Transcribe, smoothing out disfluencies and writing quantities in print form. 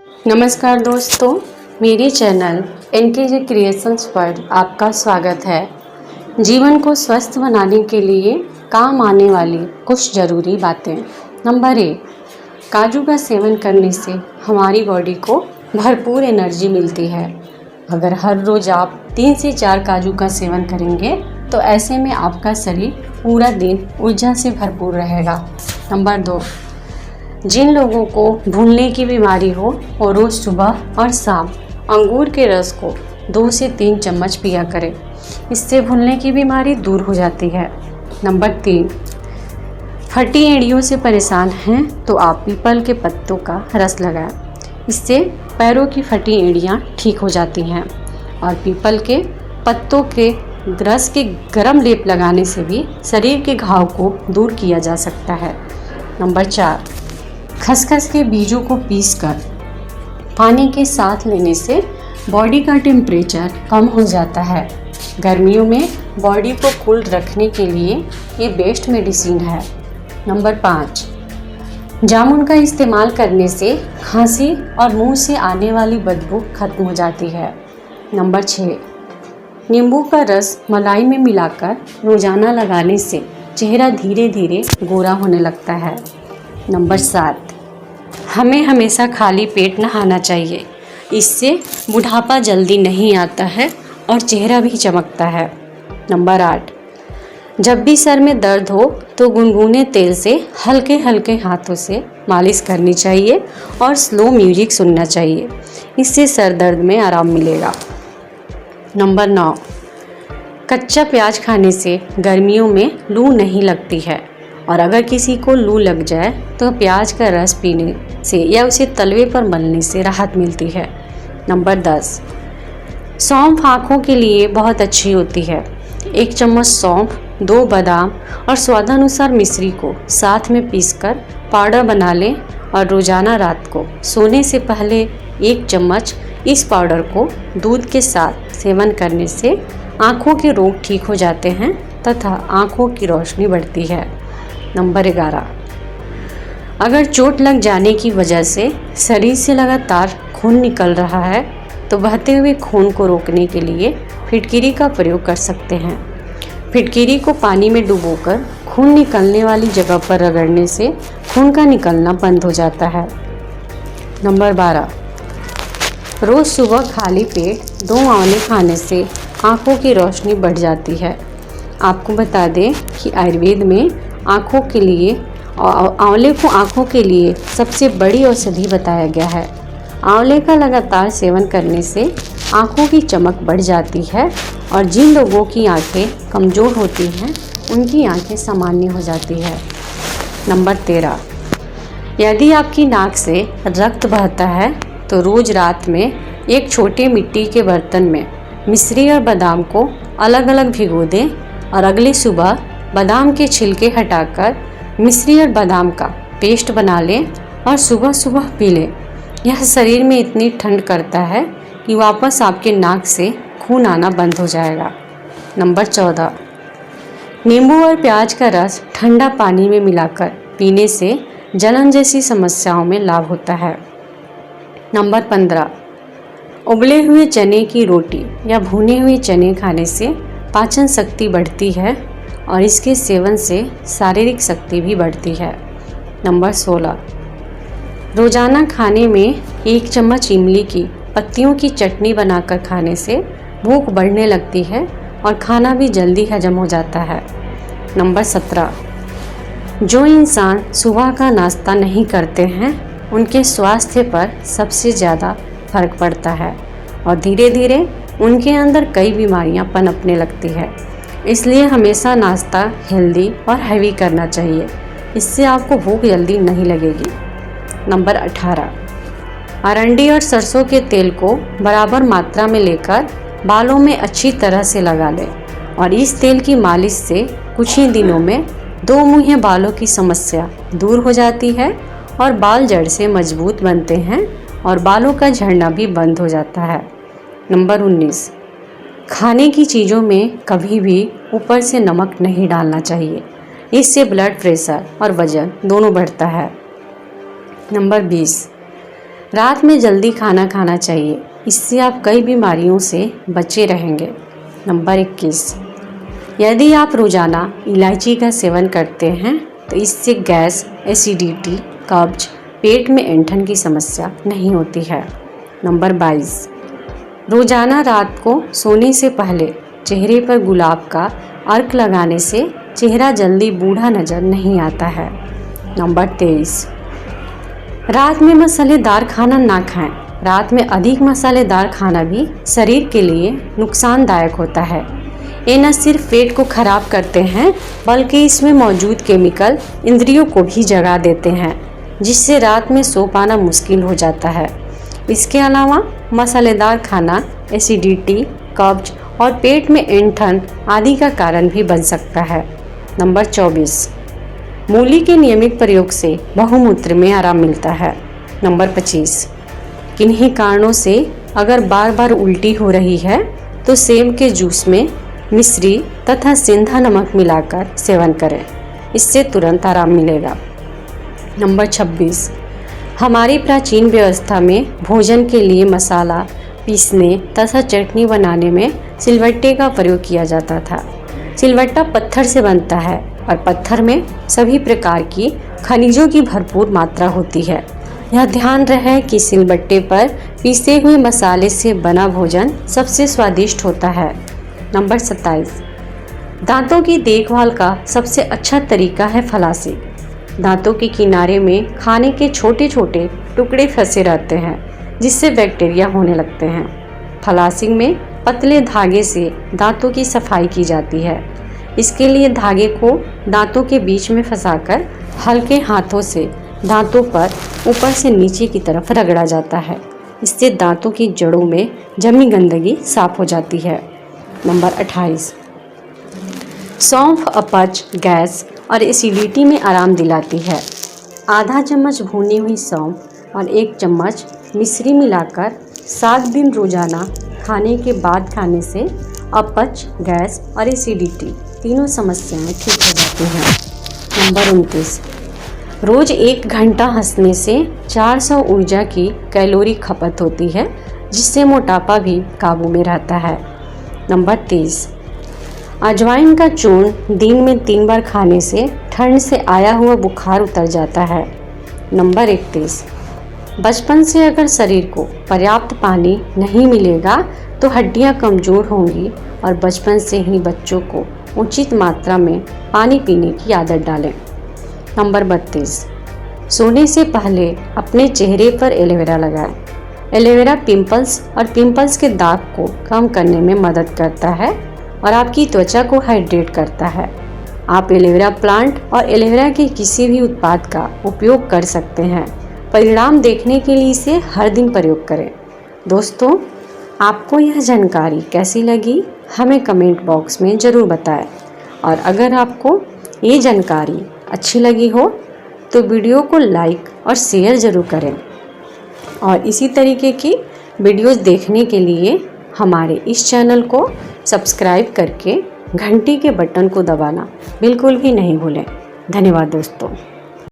नमस्कार दोस्तों, मेरे चैनल एनकेजे क्रिएशंस पर आपका स्वागत है। जीवन को स्वस्थ बनाने के लिए काम आने वाली कुछ ज़रूरी बातें। नंबर 1, काजू का सेवन करने से हमारी बॉडी को भरपूर एनर्जी मिलती है। अगर हर रोज़ आप 3 से 4 काजू का सेवन करेंगे तो ऐसे में आपका शरीर पूरा दिन ऊर्जा से भरपूर रहेगा। नंबर 2, जिन लोगों को भूलने की बीमारी हो और रोज़ सुबह और शाम अंगूर के रस को 2 से 3 चम्मच पिया करें। इससे भूलने की बीमारी दूर हो जाती है। नंबर 3, फटी एड़ियों से परेशान हैं तो आप पीपल के पत्तों का रस लगाएं। इससे पैरों की फटी एड़ियाँ ठीक हो जाती हैं और पीपल के पत्तों के रस के गर्म लेप लगाने से भी शरीर के घाव को दूर किया जा सकता है। नंबर 4, खसखस के बीजों को पीसकर पानी के साथ लेने से बॉडी का टेम्परेचर कम हो जाता है। गर्मियों में बॉडी को कूल रखने के लिए ये बेस्ट मेडिसिन है। नंबर 5, जामुन का इस्तेमाल करने से खांसी और मुंह से आने वाली बदबू खत्म हो जाती है। नंबर 6, नींबू का रस मलाई में मिलाकर रोज़ाना लगाने से चेहरा धीरे धीरे गोरा होने लगता है। नंबर 7, हमें हमेशा खाली पेट नहाना चाहिए। इससे बुढ़ापा जल्दी नहीं आता है और चेहरा भी चमकता है। नंबर 8, जब भी सर में दर्द हो तो गुनगुने तेल से हल्के हल्के हाथों से मालिश करनी चाहिए और स्लो म्यूजिक सुनना चाहिए। इससे सर दर्द में आराम मिलेगा। नंबर 9, कच्चा प्याज खाने से गर्मियों में लू नहीं लगती है और अगर किसी को लू लग जाए तो प्याज का रस पीने से या उसे तलवे पर मलने से राहत मिलती है। नंबर 10, सौंफ आँखों के लिए बहुत अच्छी होती है। 1 चम्मच सौंफ, 2 बादाम और स्वादानुसार मिश्री को साथ में पीसकर पाउडर बना लें और रोज़ाना रात को सोने से पहले 1 चम्मच इस पाउडर को दूध के साथ सेवन करने से आँखों के रोग ठीक हो जाते हैं तथा आँखों की रोशनी बढ़ती है। नंबर 11, अगर चोट लग जाने की वजह से शरीर से लगातार खून निकल रहा है तो बहते हुए खून को रोकने के लिए फिटकिरी का प्रयोग कर सकते हैं। फिटकिरी को पानी में डुबोकर खून निकलने वाली जगह पर रगड़ने से खून का निकलना बंद हो जाता है। नंबर 12, रोज़ सुबह खाली पेट 2 आंवले खाने से आँखों की रोशनी बढ़ जाती है। आपको बता दें कि आयुर्वेद में आँखों के लिए आंवले को आँखों के लिए सबसे बड़ी औषधि बताया गया है। आंवले का लगातार सेवन करने से आँखों की चमक बढ़ जाती है और जिन लोगों की आँखें कमज़ोर होती हैं उनकी आँखें सामान्य हो जाती है। नंबर 13, यदि आपकी नाक से रक्त बहता है तो रोज़ रात में एक छोटे मिट्टी के बर्तन में मिश्री और बादाम को अलग अलग भिगो दें और अगली सुबह बादाम के छिलके हटाकर मिश्री और बादाम का पेस्ट बना लें और सुबह सुबह पी लें। यह शरीर में इतनी ठंड करता है कि वापस आपके नाक से खून आना बंद हो जाएगा। नंबर 14, नींबू और प्याज का रस ठंडा पानी में मिलाकर पीने से जलन जैसी समस्याओं में लाभ होता है। नंबर 15, उबले हुए चने की रोटी या भुने हुए चने खाने से पाचन शक्ति बढ़ती है और इसके सेवन से शारीरिक शक्ति भी बढ़ती है। नंबर 16, रोज़ाना खाने में 1 चम्मच इमली की पत्तियों की चटनी बनाकर खाने से भूख बढ़ने लगती है और खाना भी जल्दी हजम हो जाता है। नंबर 17, जो इंसान सुबह का नाश्ता नहीं करते हैं उनके स्वास्थ्य पर सबसे ज़्यादा फर्क पड़ता है और धीरे धीरे उनके अंदर कई बीमारियां पनपने लगती है। इसलिए हमेशा नाश्ता हेल्दी और हैवी करना चाहिए। इससे आपको भूख जल्दी नहीं लगेगी। नंबर 18, अरंडी और सरसों के तेल को बराबर मात्रा में लेकर बालों में अच्छी तरह से लगा लें और इस तेल की मालिश से कुछ ही दिनों में 2 मुँहे बालों की समस्या दूर हो जाती है और बाल जड़ से मजबूत बनते हैं और बालों का झड़ना भी बंद हो जाता है। नंबर 19, खाने की चीज़ों में कभी भी ऊपर से नमक नहीं डालना चाहिए। इससे ब्लड प्रेशर और वजन दोनों बढ़ता है। नंबर 20, रात में जल्दी खाना खाना चाहिए, इससे आप कई बीमारियों से बचे रहेंगे। नंबर 21, यदि आप रोज़ाना इलायची का सेवन करते हैं तो इससे गैस, एसिडिटी, कब्ज, पेट में ऐंठन की समस्या नहीं होती है। नंबर 22, रोज़ाना रात को सोने से पहले चेहरे पर गुलाब का अर्क लगाने से चेहरा जल्दी बूढ़ा नज़र नहीं आता है। नंबर 23, रात में मसालेदार खाना ना खाएं। रात में अधिक मसालेदार खाना भी शरीर के लिए नुकसानदायक होता है। ये न सिर्फ पेट को खराब करते हैं बल्कि इसमें मौजूद केमिकल इंद्रियों को भी जगा देते हैं, जिससे रात में सो पाना मुश्किल हो जाता है। इसके अलावा मसालेदार खाना एसिडिटी, कब्ज और पेट में ऐंठन आदि का कारण भी बन सकता है। नंबर 24, मूली के नियमित प्रयोग से बहुमूत्र में आराम मिलता है। नंबर 25, किन्हीं कारणों से अगर बार बार उल्टी हो रही है तो सेम के जूस में मिश्री तथा सेंधा नमक मिलाकर सेवन करें, इससे तुरंत आराम मिलेगा। नंबर 26, हमारी प्राचीन व्यवस्था में भोजन के लिए मसाला पीसने तथा चटनी बनाने में सिलवट्टे का प्रयोग किया जाता था। सिलवट्टा पत्थर से बनता है और पत्थर में सभी प्रकार की खनिजों की भरपूर मात्रा होती है। यह ध्यान रहे कि सिलबट्टे पर पीसे हुए मसाले से बना भोजन सबसे स्वादिष्ट होता है। नंबर 27, दांतों की देखभाल का सबसे अच्छा तरीका है फलासी। दांतों के किनारे में खाने के छोटे छोटे टुकड़े फंसे रहते हैं, जिससे बैक्टीरिया होने लगते हैं। फलासिंग में पतले धागे से दांतों की सफाई की जाती है। इसके लिए धागे को दांतों के बीच में फंसाकर हल्के हाथों से दांतों पर ऊपर से नीचे की तरफ रगड़ा जाता है। इससे दांतों की जड़ों में जमी गंदगी साफ हो जाती है। नंबर 28, सौंफ अपच, गैस और एसिडिटी में आराम दिलाती है। आधा चम्मच भुनी हुई सौंफ और 1 चम्मच मिश्री मिलाकर 7 दिन रोजाना खाने के बाद खाने से अपच, गैस और एसिडिटी तीनों समस्याएं ठीक हो जाती हैं। नंबर 29, रोज़ 1 घंटा हंसने से 400 ऊर्जा की कैलोरी खपत होती है, जिससे मोटापा भी काबू में रहता है। नंबर 30, अजवाइन का चूर्ण दिन में 3 बार खाने से ठंड से आया हुआ बुखार उतर जाता है। नंबर 31, बचपन से अगर शरीर को पर्याप्त पानी नहीं मिलेगा तो हड्डियां कमज़ोर होंगी और बचपन से ही बच्चों को उचित मात्रा में पानी पीने की आदत डालें। नंबर 32, सोने से पहले अपने चेहरे पर एलोवेरा लगाएं। एलोवेरा पिंपल्स और पिंपल्स के दाग को कम करने में मदद करता है और आपकी त्वचा को हाइड्रेट करता है। आप एलोवेरा प्लांट और एलोवेरा के किसी भी उत्पाद का उपयोग कर सकते हैं। परिणाम देखने के लिए इसे हर दिन प्रयोग करें। दोस्तों, आपको यह जानकारी कैसी लगी हमें कमेंट बॉक्स में ज़रूर बताएं। और अगर आपको ये जानकारी अच्छी लगी हो तो वीडियो को लाइक और शेयर ज़रूर करें। और इसी तरीके की वीडियोस देखने के लिए हमारे इस चैनल को सब्सक्राइब करके घंटी के बटन को दबाना बिल्कुल भी नहीं भूलें। धन्यवाद दोस्तों।